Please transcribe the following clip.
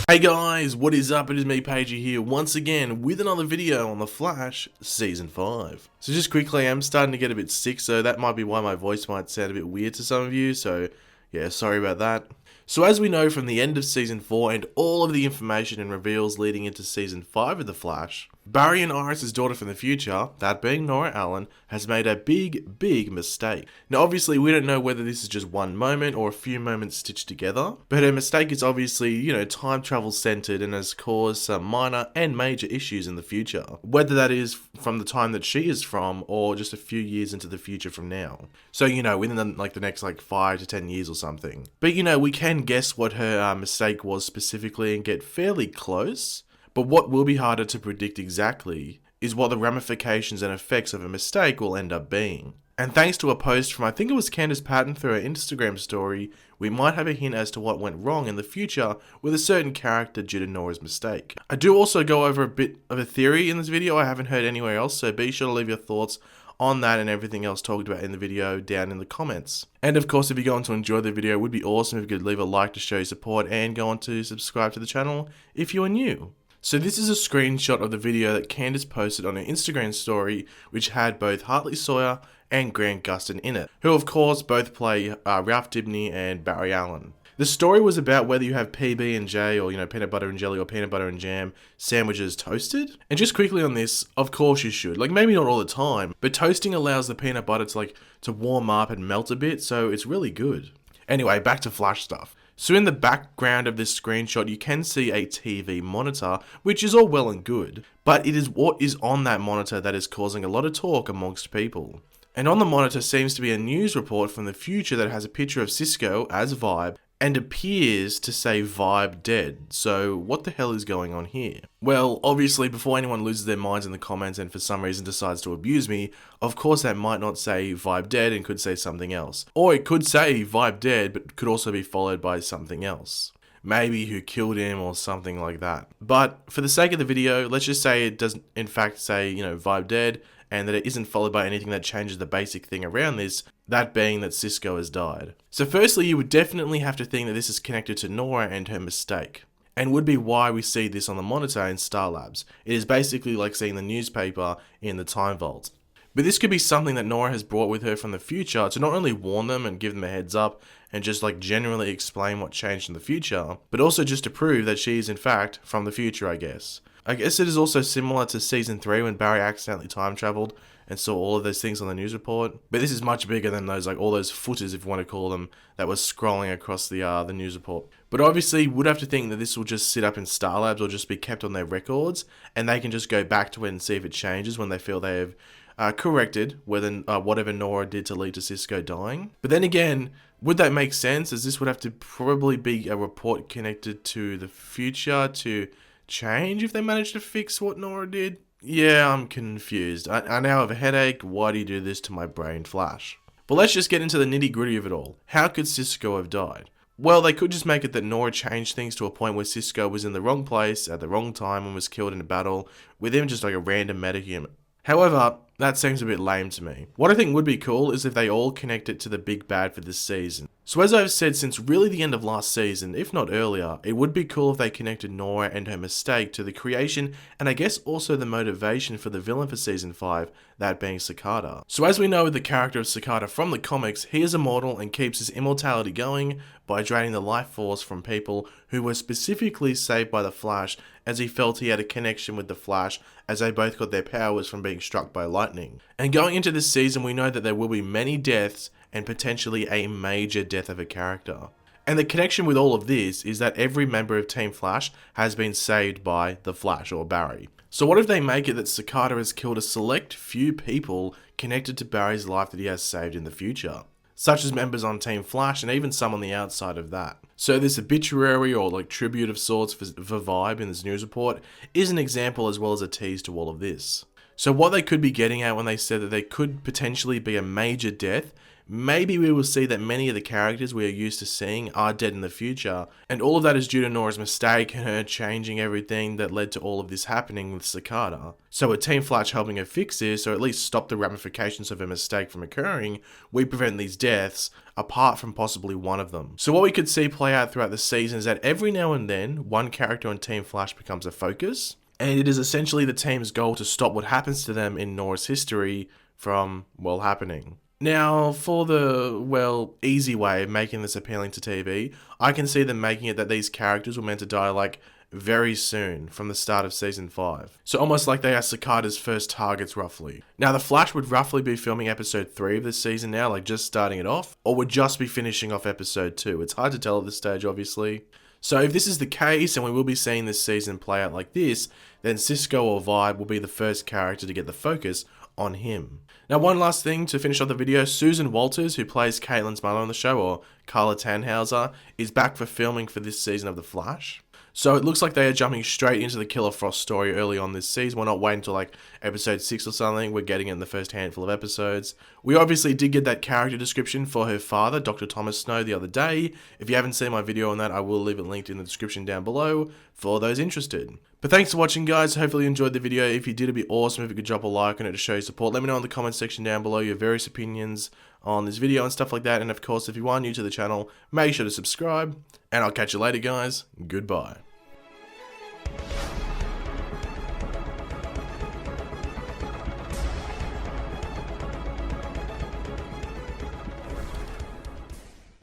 Hey guys, what is up? It is me, Pagey here, once again with another video on The Flash Season 5. So just quickly, I'm starting to get a bit sick, so that might be why my voice might sound a bit weird to some of you, so yeah, sorry about that. So as we know from the end of Season 4 and all of the information and reveals leading into Season 5 of The Flash, Barry and Iris' daughter from the future, that being Nora Allen, has made a big mistake. Now obviously we don't know whether this is just one moment or a few moments stitched together, but her mistake is obviously, time travel centered and has caused some minor and major issues in the future. Whether that is from the time that she is from or just a few years into the future from now. So, within the next 5 to 10 years or something. But we can guess what her mistake was specifically and get fairly close. But what will be harder to predict exactly is what the ramifications and effects of a mistake will end up being. And thanks to a post from, I think it was Candace Patton through her Instagram story, we might have a hint as to what went wrong in the future with a certain character due to Nora's mistake. I do also go over a bit of a theory in this video I haven't heard anywhere else, so be sure to leave your thoughts on that and everything else talked about in the video down in the comments. And of course, if you're going to enjoy the video, it would be awesome if you could leave a like to show your support and go on to subscribe to the channel if you are new. So this is a screenshot of the video that Candace posted on her Instagram story, which had both Hartley Sawyer and Grant Gustin in it, who of course both play Ralph Dibny and Barry Allen. The story was about whether you have PB and J or, peanut butter and jelly or peanut butter and jam sandwiches toasted. And just quickly on this, of course you should. Maybe not all the time, but toasting allows the peanut butter to warm up and melt a bit, so it's really good. Anyway, back to Flash stuff. So in the background of this screenshot, you can see a TV monitor, which is all well and good, but it is what is on that monitor that is causing a lot of talk amongst people. And on the monitor seems to be a news report from the future that has a picture of Cisco as Vibe and appears to say Vibe dead. So what the hell is going on here? Well, obviously before anyone loses their minds in the comments and for some reason decides to abuse me, of course that might not say Vibe dead and could say something else. Or it could say Vibe dead but could also be followed by something else. Maybe who killed him or something like that. But for the sake of the video, let's just say it doesn't in fact say, Vibe dead, and that it isn't followed by anything that changes the basic thing around this, that being that Cisco has died. So firstly, you would definitely have to think that this is connected to Nora and her mistake, and would be why we see this on the monitor in Star Labs. It is basically like seeing the newspaper in the Time Vault. But this could be something that Nora has brought with her from the future to not only warn them and give them a heads up and just generally explain what changed in the future, but also just to prove that she is in fact from the future, I guess. I guess it is also similar to Season 3 when Barry accidentally time traveled and saw all of those things on the news report. But this is much bigger than those, all those footers, if you want to call them, that was scrolling across the news report. But obviously, would have to think that this will just sit up in Star Labs or just be kept on their records, and they can just go back to it and see if it changes when they feel they have corrected whatever Nora did to lead to Cisco dying. But then again, would that make sense, as this would have to probably be a report connected to the future to change if they manage to fix what Nora did? Yeah, I'm confused. I now have a headache. Why do you do this to my brain, Flash? But let's just get into the nitty gritty of it all. How could Cisco have died? Well, they could just make it that Nora changed things to a point where Cisco was in the wrong place at the wrong time and was killed in a battle with him just a random metahuman. However, that seems a bit lame to me. What I think would be cool is if they all connect it to the big bad for this season. So as I've said since really the end of last season, if not earlier, it would be cool if they connected Nora and her mistake to the creation and I guess also the motivation for the villain for Season 5, that being Cicada. So as we know with the character of Cicada from the comics, he is immortal and keeps his immortality going by draining the life force from people who were specifically saved by the Flash, as he felt he had a connection with the Flash as they both got their powers from being struck by lightning. And going into this season, we know that there will be many deaths and potentially a major death of a character. And the connection with all of this is that every member of Team Flash has been saved by the Flash or Barry. So what if they make it that Cicada has killed a select few people connected to Barry's life that he has saved in the future? Such as members on Team Flash and even some on the outside of that. So this obituary or tribute of sorts for Vibe in this news report is an example as well as a tease to all of this. So what they could be getting at when they said that there could potentially be a major death maybe we will see that many of the characters we are used to seeing are dead in the future, and all of that is due to Nora's mistake and her changing everything that led to all of this happening with Cicada. So with Team Flash helping her fix this, or at least stop the ramifications of her mistake from occurring, we prevent these deaths, apart from possibly one of them. So what we could see play out throughout the season is that every now and then, one character on Team Flash becomes a focus, and it is essentially the team's goal to stop what happens to them in Nora's history from, well, happening. Now, for the, well, easy way of making this appealing to TV, I can see them making it that these characters were meant to die, like, very soon, from the start of Season 5. So almost like they are Cicada's first targets, roughly. Now, The Flash would roughly be filming Episode 3 of this season now, like just starting it off, or would just be finishing off Episode 2. It's hard to tell at this stage, obviously. So if this is the case, and we will be seeing this season play out like this, then Cisco or Vibe will be the first character to get the focus on him. Now, one last thing to finish off the video, Susan Walters, who plays Caitlin's mother on the show, or Carla Tannhauser, is back for filming for this season of The Flash. So it looks like they are jumping straight into the Killer Frost story early on this season. We're not waiting until like episode 6 or something. We're getting it in the first handful of episodes. We obviously did get that character description for her father, Dr. Thomas Snow, the other day. If you haven't seen my video on that, I will leave it linked in the description down below for those interested. But thanks for watching, guys. Hopefully you enjoyed the video. If you did, it'd be awesome if you could drop a like on it to show your support. Let me know in the comments section down below your various opinions on this video and stuff like that. And of course, if you are new to the channel, make sure to subscribe. And I'll catch you later, guys. Goodbye.